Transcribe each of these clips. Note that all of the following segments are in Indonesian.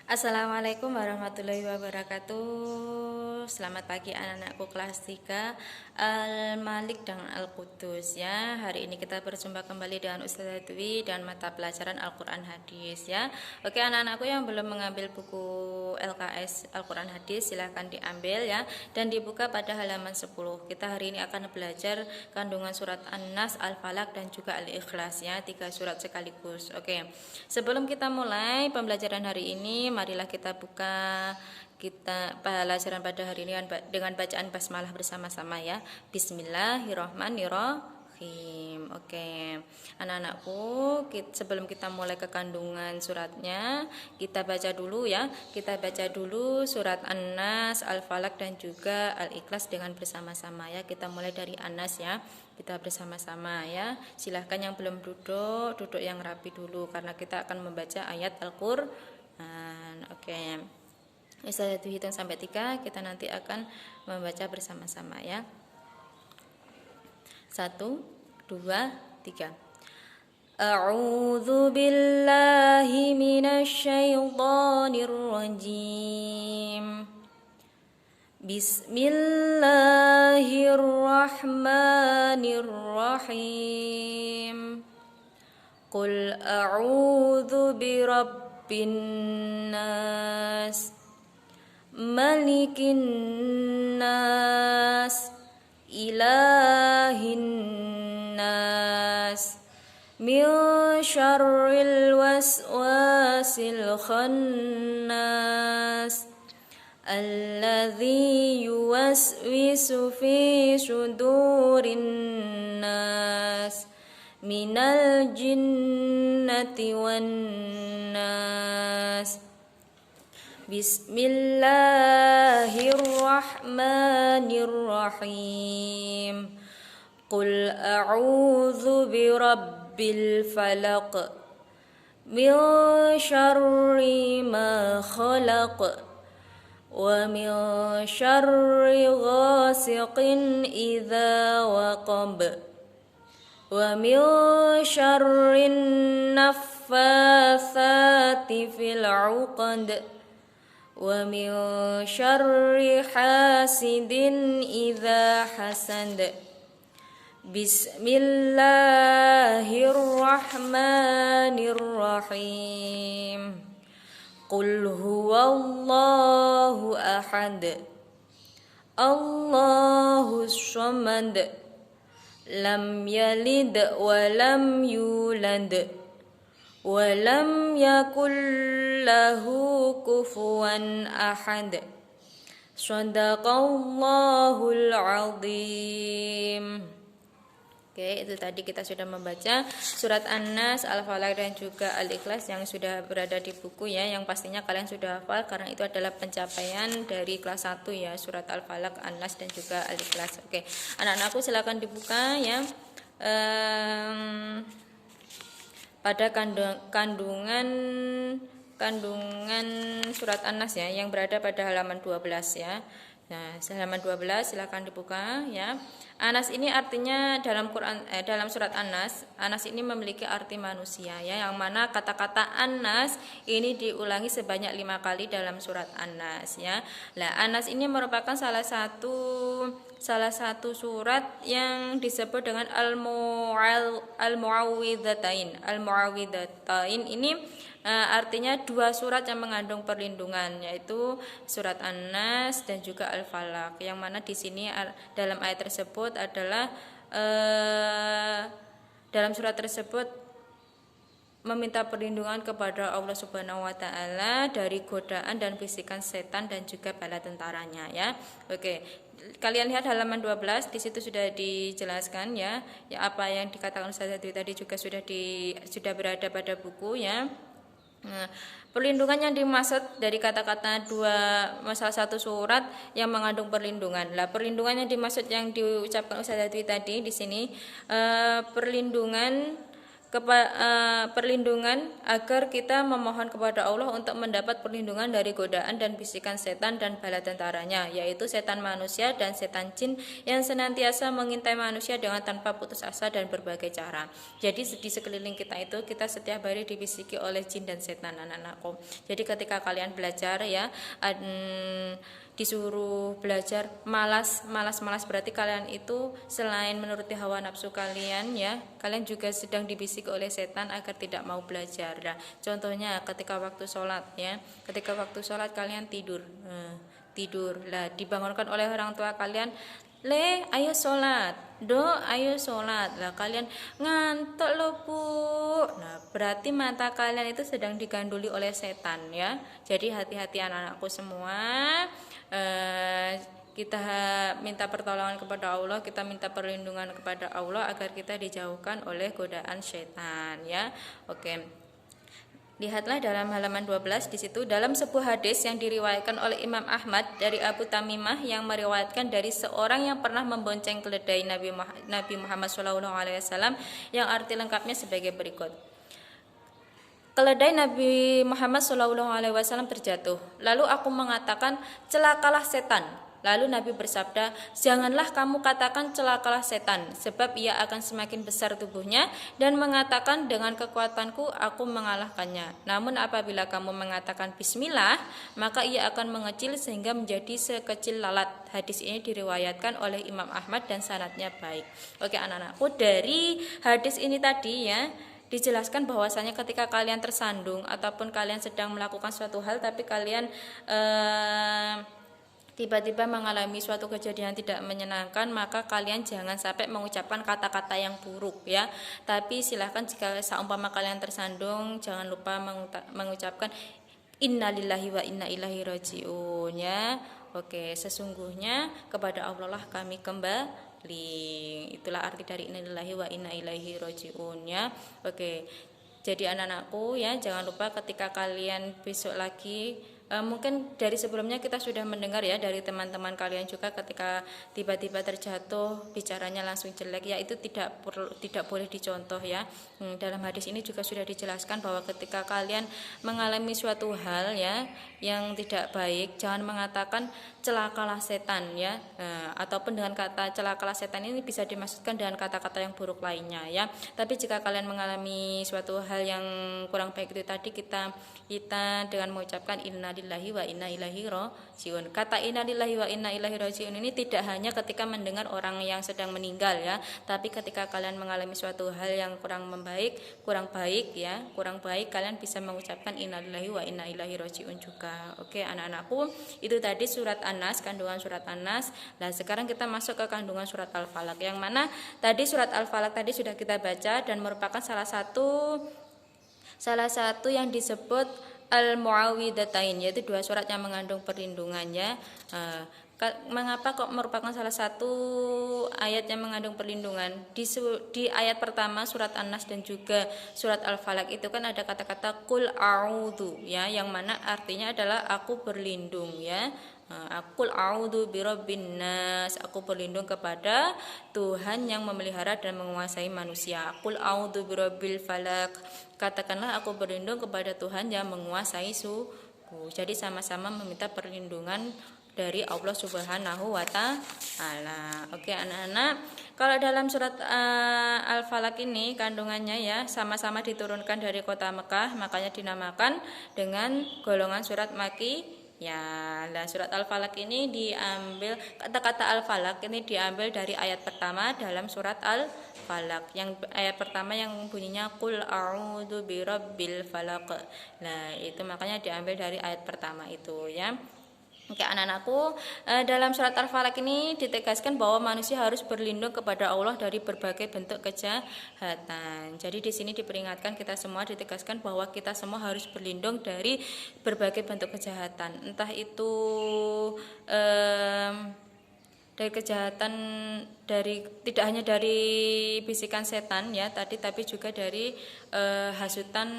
Assalamualaikum warahmatullahi wabarakatuh. Selamat pagi anak-anakku kelas 3 Al-Malik dan Al-Qudus ya. Hari ini kita berjumpa kembali dengan Ustazah Dwi dan mata pelajaran Al-Quran Hadis ya. Oke anak-anakku yang belum mengambil buku LKS Al-Quran Hadis silahkan diambil ya. Dan dibuka pada halaman 10. Kita hari ini akan belajar kandungan surat An-Nas, Al-Falaq dan juga Al-Ikhlas ya. 3 surat sekaligus. Oke, sebelum kita mulai pembelajaran hari ini, marilah kita buka pelajaran pada hari ini dengan bacaan basmalah bersama-sama ya. Bismillahirrahmanirrahim. Oke, anak-anakku, sebelum kita mulai ke kandungan suratnya, kita baca dulu ya. Kita baca dulu surat An-Nas, Al-Falaq dan juga Al-Ikhlas dengan bersama-sama ya. Kita mulai dari An-Nas ya. Kita bersama-sama ya. Silahkan yang belum duduk yang rapi dulu karena kita akan membaca ayat Al-Qur'an. Oke, Ustazah hitung sampai 3, kita nanti akan membaca bersama-sama ya. 1, 2, 3. A'udzu billahi minasyaitonir rajim. Bismillahirrahmanirrahim. Qul a'udzu birabbin nas, malikin nas, ilahin nas, min syarril waswasil khannas, alladzi yuwaswisu fi sudurin nas, minal jinnati wan nas. Bismillahirrahmanirrahim. Qul a'udzu birabbil falaq, min syarri ma khalaq, wa min syarri ghasiqin idza waqab, wa min syarrin naffatsati fil 'uqad, wa min syarri hasidin idza hasad. Bismillahirrahmanirrahim. Qul huwallahu ahad, Allahus samad, lam yalid wa lam yulad, wa lam yakul lahu kufuwan ahad. Shadaqallahul azim. Oke, itu tadi kita sudah membaca surat An-Nas, Al-Falaq dan juga Al-Ikhlas yang sudah berada di buku ya, yang pastinya kalian sudah hafal karena itu adalah pencapaian dari kelas 1 ya, surat Al-Falaq, An-Nas dan juga Al-Ikhlas. Oke, anak-anakku silakan dibuka ya. Pada kandungan surat An-Nas ya, yang berada pada halaman 12 ya. Nah, halaman 12 silakan dibuka ya. Anas ini artinya dalam surat An-Nas, Anas ini memiliki arti manusia ya, yang mana kata-kata Anas ini diulangi sebanyak 5 kali dalam surat An-Nas ya. Nah, Anas ini merupakan salah satu surat yang disebut dengan Al-Mu'awwidhatain. Al-Mu'awwidhatain ini artinya 2 surat yang mengandung perlindungan, yaitu surat An-Nas dan juga Al-Falaq. Yang mana di sini dalam ayat tersebut adalah dalam surat tersebut meminta perlindungan kepada Allah Subhanahu wa taala dari godaan dan bisikan setan dan juga bala tentaranya ya. Oke. Kalian lihat halaman 12, di situ sudah dijelaskan ya. Ya, apa yang dikatakan Ustazah Dwi tadi juga sudah berada pada buku ya. Nah, perlindungan yang dimaksud dari kata-kata salah satu surat yang mengandung perlindungan. Lah, perlindungan yang dimaksud yang diucapkan Ustazah Dwi tadi di sini perlindungan perlindungan agar kita memohon kepada Allah untuk mendapat perlindungan dari godaan dan bisikan setan dan bala tentaranya, yaitu setan manusia dan setan jin yang senantiasa mengintai manusia dengan tanpa putus asa dan berbagai cara. Jadi di sekeliling kita itu kita setiap hari dibisiki oleh jin dan setan, anak-anakku. Jadi ketika kalian belajar ya, disuruh belajar malas berarti kalian itu selain menuruti hawa nafsu kalian ya, kalian juga sedang dibisiki oleh setan agar tidak mau belajar. Nah, contohnya ketika waktu sholat ya, ketika waktu sholat kalian tidur lah, dibangunkan oleh orang tua kalian, le ayo sholat, do ayo sholat lah, kalian ngantuk loh bu. Nah berarti mata kalian itu sedang diganduli oleh setan ya. Jadi hati-hati anak-anakku semua, kita minta pertolongan kepada Allah, kita minta perlindungan kepada Allah agar kita dijauhkan oleh godaan setan ya. Oke. Lihatlah dalam halaman 12 di situ, dalam sebuah hadis yang diriwayatkan oleh Imam Ahmad dari Abu Tamimah yang meriwayatkan dari seorang yang pernah membonceng keledai Nabi Muhammad SAW, yang arti lengkapnya sebagai berikut. Keledai Nabi Muhammad SAW terjatuh. Lalu aku mengatakan, celakalah setan. Lalu Nabi bersabda, janganlah kamu katakan celakalah setan, sebab ia akan semakin besar tubuhnya, dan mengatakan dengan kekuatanku aku mengalahkannya. Namun apabila kamu mengatakan bismillah, maka ia akan mengecil sehingga menjadi sekecil lalat. Hadis ini diriwayatkan oleh Imam Ahmad dan sanadnya baik. Oke anak-anakku, dari hadis ini tadi ya, dijelaskan bahwasanya ketika kalian tersandung ataupun kalian sedang melakukan suatu hal tapi kalian tiba-tiba mengalami suatu kejadian tidak menyenangkan, maka kalian jangan sampai mengucapkan kata-kata yang buruk ya. Tapi silahkan jika seumpama kalian tersandung, jangan lupa mengucapkan innalillahi wa inna ilaihi rajiun ya. Oke, sesungguhnya kepada Allah lah kami kembali. Itulah arti dari innalillahi wa inna ilaihi rajiun ya. Oke. Jadi anak-anakku ya, jangan lupa ketika kalian besok lagi, mungkin dari sebelumnya kita sudah mendengar ya dari teman-teman kalian juga, ketika tiba-tiba terjatuh bicaranya langsung jelek ya, itu tidak boleh dicontoh ya. Dalam hadis ini juga sudah dijelaskan bahwa ketika kalian mengalami suatu hal ya yang tidak baik, jangan mengatakan celakalah setan ya, ataupun dengan kata celakalah setan ini bisa dimaksudkan dengan kata-kata yang buruk lainnya ya. Tapi jika kalian mengalami suatu hal yang kurang baik itu tadi, kita dengan mengucapkan innalillahi wa inna ilaihi rajiun. Kata innalillahi wa inna ilaihi rajiun ini tidak hanya ketika mendengar orang yang sedang meninggal ya, tapi ketika kalian mengalami suatu hal yang kurang baik, kalian bisa mengucapkan innalillahi wa inna ilaihi rajiun juga. Oke anak-anakku, itu tadi surat An-Nas, kandungan surat An-Nas. Nah sekarang kita masuk ke kandungan surat Al-Falaq, yang mana tadi surat Al-Falaq tadi sudah kita baca dan merupakan salah satu yang disebut Al-Muawwidhatain, yaitu dua surat yang mengandung perlindungannya. Mengapa kok merupakan salah satu ayat yang mengandung perlindungan? Di ayat pertama surat An-Nas dan juga surat Al-Falaq itu kan ada kata-kata qul a'udzu ya, yang mana artinya adalah aku berlindung ya. Qul a'udzu birabbin nas, aku berlindung kepada Tuhan yang memelihara dan menguasai manusia. Qul a'udzu birabbil falaq, katakanlah aku berlindung kepada Tuhan yang menguasai subuh. Jadi sama-sama meminta perlindungan dari Allah Subhanahu wa Ta'ala. Oke anak-anak, kalau dalam surat Al-Falaq ini kandungannya ya sama-sama diturunkan dari kota Mekah, makanya dinamakan dengan golongan surat Maki. Ya, nah surat Al-Falaq ini diambil, kata-kata Al-Falaq ini diambil dari ayat pertama dalam surat Al-Falaq. Yang ayat pertama yang bunyinya qul a'udzu birabbil falaq. Nah, itu makanya diambil dari ayat pertama itu ya. Oke anak-anakku, dalam surat Al-Falaq ini ditegaskan bahwa manusia harus berlindung kepada Allah dari berbagai bentuk kejahatan. Jadi di sini diperingatkan kita semua, ditegaskan bahwa kita semua harus berlindung dari berbagai bentuk kejahatan. Entah itu dari kejahatan, tidak hanya dari bisikan setan ya tadi, tapi juga dari hasutan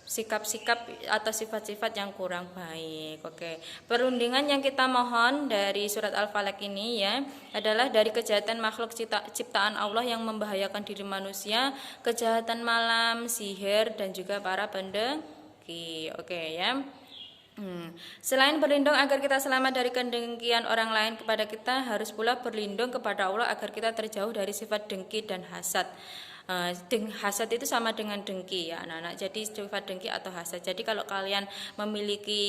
sikap-sikap atau sifat-sifat yang kurang baik. Oke. Perlindungan yang kita mohon dari surat Al-Falaq ini ya adalah dari kejahatan makhluk ciptaan Allah yang membahayakan diri manusia, kejahatan malam, sihir dan juga para pendengki. Oke ya. Selain berlindung agar kita selamat dari kedengkian orang lain kepada kita, harus pula berlindung kepada Allah agar kita terjauh dari sifat dengki dan hasad. Hasad itu sama dengan dengki ya anak-anak. Jadi sifat dengki atau hasad. Jadi kalau kalian memiliki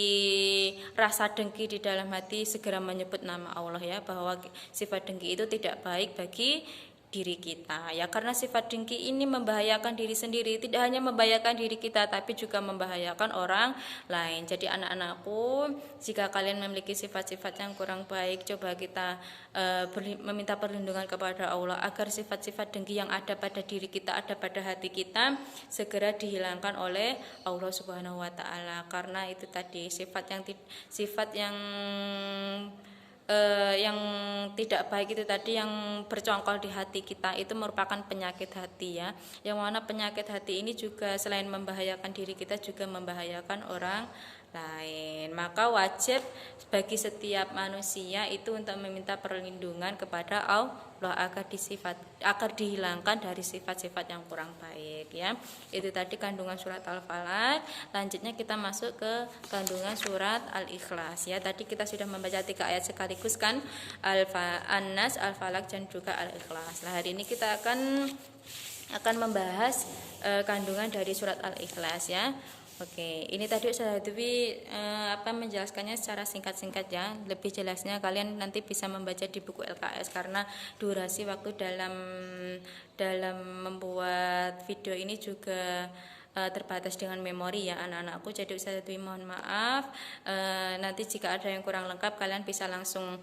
rasa dengki di dalam hati, segera menyebut nama Allah ya, bahwa sifat dengki itu tidak baik bagi diri kita ya, karena sifat dengki ini membahayakan diri sendiri, tidak hanya membahayakan diri kita tapi juga membahayakan orang lain. Jadi anak-anakku, jika kalian memiliki sifat-sifat yang kurang baik, coba kita meminta perlindungan kepada Allah agar sifat-sifat dengki yang ada pada diri kita, ada pada hati kita, segera dihilangkan oleh Allah Subhanahu wa taala. Karena itu tadi sifat yang tidak baik itu tadi, yang bercongkol di hati kita, itu merupakan penyakit hati ya, yang mana penyakit hati ini juga selain membahayakan diri kita juga membahayakan orang lain. Maka wajib bagi setiap manusia itu untuk meminta perlindungan kepada Allah agar dihilangkan dari sifat-sifat yang kurang baik ya. Itu tadi kandungan surat Al-Falaq. Lanjutnya kita masuk ke kandungan surat Al-Ikhlas ya. Tadi kita sudah membaca 3 ayat sekaligus kan, An-Nas, Al-Falaq dan juga Al-Ikhlas. Nah, hari ini kita akan membahas kandungan dari surat Al-Ikhlas ya. Oke, ini tadi Ustazah Dwi menjelaskannya secara singkat-singkat ya. Lebih jelasnya kalian nanti bisa membaca di buku LKS, karena durasi waktu dalam membuat video ini juga terbatas dengan memori ya anak-anakku. Jadi Ustazah Dwi mohon maaf. Nanti jika ada yang kurang lengkap, kalian bisa langsung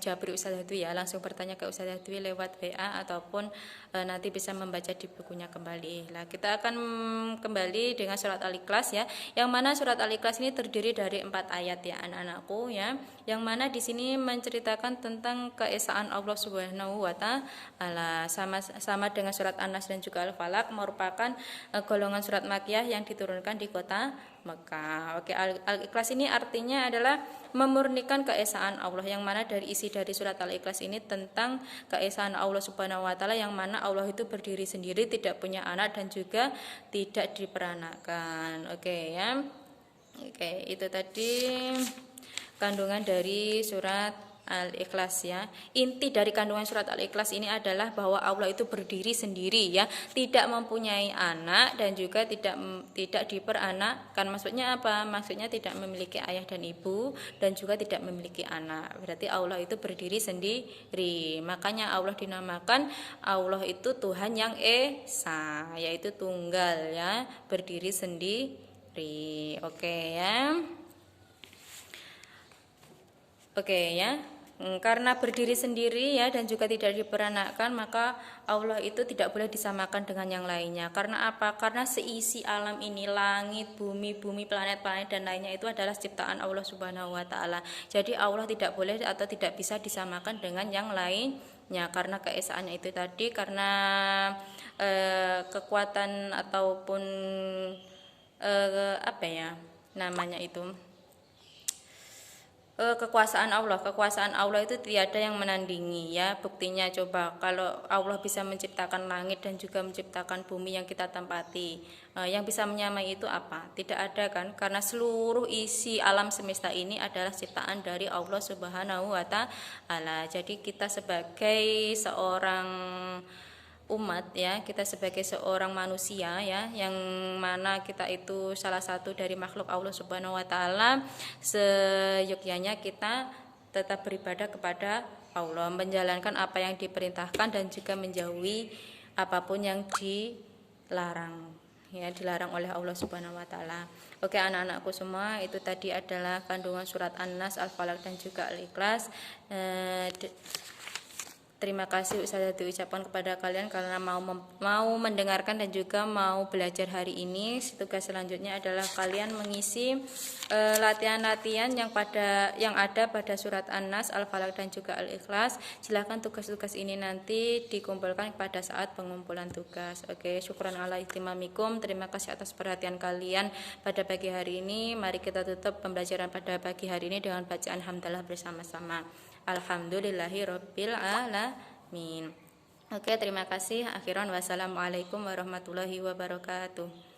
jabri Ustazah Dwi ya, langsung bertanya ke Ustazah Dwi lewat WA ataupun nanti bisa membaca di bukunya kembali. Nah, kita akan kembali dengan surat Al-Ikhlas ya, yang mana surat Al-Ikhlas ini terdiri dari 4 ayat ya anak-anakku ya, yang mana di sini menceritakan tentang keesaan Allah Subhanahu wa taala, sama dengan surat An-Nas dan juga Al-Falaq, merupakan golongan surat Makkiyah yang diturunkan di kota Mekah. Oke, Al-Ikhlas ini artinya adalah memurnikan keesaan Allah, yang mana dari isi dari surat Al-Ikhlas ini tentang keesaan Allah Subhanahu wa taala, yang mana Allah itu berdiri sendiri, tidak punya anak dan juga tidak diperanakan. Oke ya. Oke, itu tadi kandungan dari surat Al-Ikhlas ya. Inti dari kandungan surat Al-Ikhlas ini adalah bahwa Allah itu berdiri sendiri ya, tidak mempunyai anak dan juga tidak diperanakkan. Maksudnya apa? Maksudnya tidak memiliki ayah dan ibu dan juga tidak memiliki anak. Berarti Allah itu berdiri sendiri. Makanya Allah dinamakan Allah itu Tuhan yang esa, yaitu tunggal ya, berdiri sendiri. Oke ya. Oke ya. Karena berdiri sendiri ya dan juga tidak diperanakkan, maka Allah itu tidak boleh disamakan dengan yang lainnya. Karena apa? Karena seisi alam ini, langit, bumi, planet-planet dan lainnya itu adalah ciptaan Allah Subhanahu wa taala. Jadi Allah tidak boleh atau tidak bisa disamakan dengan yang lainnya, karena keesaannya itu tadi, karena kekuatan ataupun kekuasaan Allah itu tiada yang menandingi ya. Buktinya coba, kalau Allah bisa menciptakan langit dan juga menciptakan bumi yang kita tempati, yang bisa menyamai itu apa? Tidak ada kan, karena seluruh isi alam semesta ini adalah ciptaan dari Allah Subhanahu wa taala. Jadi kita sebagai seorang umat ya, kita sebagai seorang manusia ya, yang mana kita itu salah satu dari makhluk Allah Subhanahu wa taala, seyogyanya kita tetap beribadah kepada Allah, menjalankan apa yang diperintahkan dan juga menjauhi apapun yang dilarang ya, dilarang oleh Allah Subhanahu wa taala. Oke anak-anakku semua, itu tadi adalah kandungan surat An-Nas, Al-Falaq dan juga Al-Ikhlas. Terima kasih Ustazah diucapkan kepada kalian karena mau mendengarkan dan juga mau belajar hari ini. Tugas selanjutnya adalah kalian mengisi latihan-latihan yang ada pada surat An-Nas, Al-Falaq dan juga Al-Ikhlas. Silahkan tugas-tugas ini nanti dikumpulkan pada saat pengumpulan tugas. Oke, syukran ala ihtimamikum. Terima kasih atas perhatian kalian pada pagi hari ini. Mari kita tutup pembelajaran pada pagi hari ini dengan bacaan hamdalah bersama-sama. Alhamdulillahirabbil alamin. Oke, terima kasih. Akhiran wassalamualaikum warahmatullahi wabarakatuh.